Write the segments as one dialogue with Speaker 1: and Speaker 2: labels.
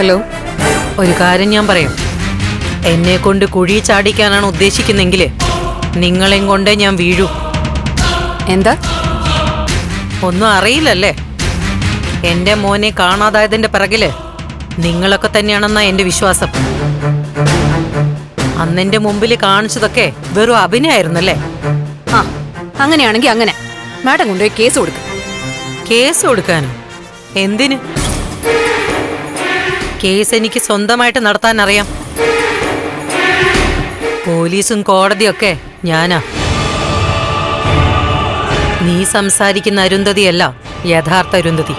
Speaker 1: Hello.
Speaker 2: ഒരു കാര്യം ഞാൻ പറയാം. എന്നെ കൊണ്ട് കുഴി ചാടിക്കാനാണ് ഉദ്ദേശിക്കുന്നെങ്കിൽ നിങ്ങളെയും കൊണ്ടേ ഞാൻ വീഴൂ.
Speaker 1: എന്താ?
Speaker 2: ഒന്നും അറിയില്ലല്ലേ? എന്റെ മോനെ കാണാതായതിന്റെ പിറകില് നിങ്ങളൊക്കെ തന്നെയാണെന്നാ എന്റെ വിശ്വാസം. അന്നെന്റെ മുമ്പിൽ കാണിച്ചതൊക്കെ വെറും അഭിനയായിരുന്നല്ലേ?
Speaker 1: ആ, അങ്ങനെയാണെങ്കിൽ അങ്ങനെ. മാഡം കൊണ്ടുപോയി കേസ് കൊടുക്കും.
Speaker 2: കേസ് കൊടുക്കാനും? എന്തിന്? കേസ് എനിക്ക് സ്വന്തമായിട്ട് നടത്താൻ അറിയാം. പോലീസും കോടതിയൊക്കെ ഞാനാ. നീ സംസാരിക്കുന്ന അരുന്ധതിയല്ല യഥാർത്ഥ അരുന്ധതി.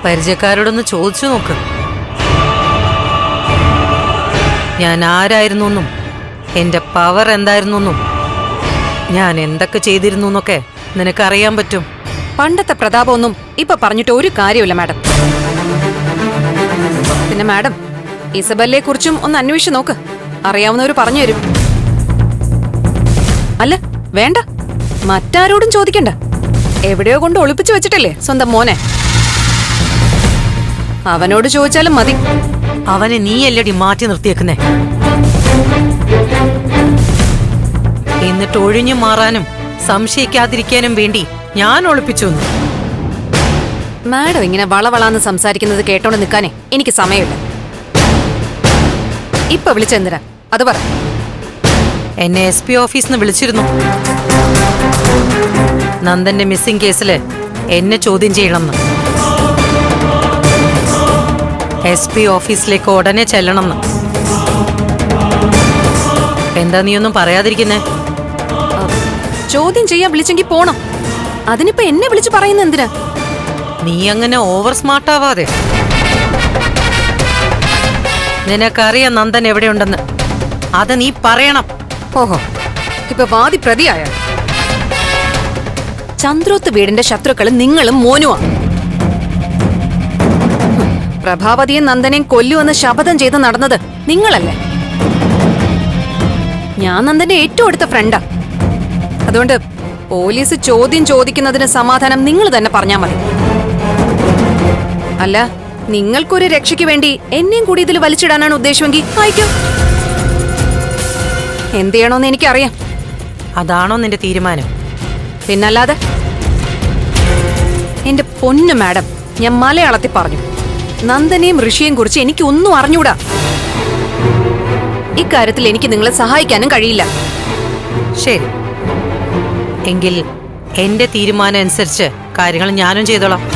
Speaker 2: പരിചയക്കാരോടൊന്ന് ചോദിച്ചു നോക്ക്. ഞാൻ ആരായിരുന്നു എന്നും എന്റെ പവർ എന്തായിരുന്നു എന്നും ഞാൻ എന്തൊക്കെ ചെയ്തിരുന്നു എന്നൊക്കെ നിനക്കറിയാൻ പറ്റും.
Speaker 1: പണ്ടത്തെ പ്രതാപമൊന്നും ഇപ്പൊ പറഞ്ഞിട്ട് ഒരു കാര്യമില്ല മാഡം. പിന്നെ മാഡം, ഇസബെല്ലയെ കുറിച്ചും ഒന്ന് അന്വേഷിച്ച് നോക്ക്. അറിയാവുന്നവര് പറഞ്ഞു തരും. അല്ല, വേണ്ട, മറ്റാരോടും ചോദിക്കണ്ട. എവിടെയോ കൊണ്ട് ഒളിപ്പിച്ചു വെച്ചിട്ടല്ലേ സ്വന്തം മോനെ. അവനോട് ചോദിച്ചാലും മതി.
Speaker 2: അവനെ നീയല്ലടി മാറ്റി നിർത്തിയേക്കുന്നേ. എന്നിട്ട് ഒഴിഞ്ഞു മാറാനും സംശയിക്കാതിരിക്കാനും വേണ്ടി ഞാൻ ഒളിപ്പിച്ചു.
Speaker 1: മാഡം ഇങ്ങനെ വളവളാന്ന് സംസാരിക്കുന്നത് കേട്ടോണ്ട് നിൽക്കാനേ എനിക്ക് സമയമില്ല. ഇപ്പൊ വിളിച്ചെന്തിനാ അത് പറ.
Speaker 2: എന്നെ SP ഓഫീസിൽ നിന്ന് വിളിച്ചിരുന്നു. നന്ദന്റെ മിസ്സിംഗ് കേസില് എന്നെ ചോദ്യം ചെയ്യണമെന്ന്. SP ഓഫീസിലേക്ക് ഉടനെ ചെല്ലണമെന്ന്. എന്താ നീയൊന്നും പറയാതിരിക്കുന്നേ?
Speaker 1: ചോദ്യം ചെയ്യാൻ വിളിച്ചെങ്കിൽ പോണം. അതിനിപ്പോ എന്നെ വിളിച്ചു പറയുന്ന എന്തിനാ?
Speaker 2: നീ അങ്ങനെ ഓവർ സ്മാർട്ടാവാതെ. നിനക്കറിയാം നന്ദൻ എവിടെയുണ്ടെന്ന്. അത് നീ പറയണം.
Speaker 1: ഓഹോ, ഇപ്പൊ വാദി പ്രതിയായ ചന്ദ്രോത്ത് വീടിന്റെ ശത്രുക്കള് നിങ്ങളും മോനുവാ. പ്രഭാവതിയും നന്ദനെയും കൊല്ലുവെന്ന് ശപഥം ചെയ്ത് നടന്നത് നിങ്ങളല്ലേ? ഞാൻ നന്ദന്റെ ഏറ്റവും അടുത്ത ഫ്രണ്ടാ. അതുകൊണ്ട് പോലീസ് ചോദ്യം ചോദിക്കുന്നതിന് സമാധാനം നിങ്ങൾ തന്നെ പറഞ്ഞാൽ മതി. അല്ല, നിങ്ങൾക്കൊരു രക്ഷയ്ക്ക് വേണ്ടി എന്നെയും കൂടി ഇതിൽ വലിച്ചിടാനാണ് ഉദ്ദേശമെങ്കിൽ ആയിക്കോ. എന്ത് ചെയ്യണോന്ന് എനിക്കറിയാം.
Speaker 2: അതാണോ നിന്റെ തീരുമാനം?
Speaker 1: പിന്നല്ലാതെ. എന്റെ പൊന്നു മാഡം, ഞാൻ മലയാളത്തിൽ പറഞ്ഞു. നന്ദനെയും ഋഷിയെയും കുറിച്ച് എനിക്ക് ഒന്നും അറിഞ്ഞൂടാ. ഇക്കാര്യത്തിൽ എനിക്ക് നിങ്ങളെ സഹായിക്കാനും കഴിയില്ല.
Speaker 2: ശരി, എങ്കിൽ എന്റെ തീരുമാനം അനുസരിച്ച് കാര്യങ്ങൾ ഞാനും ചെയ്തോളാം.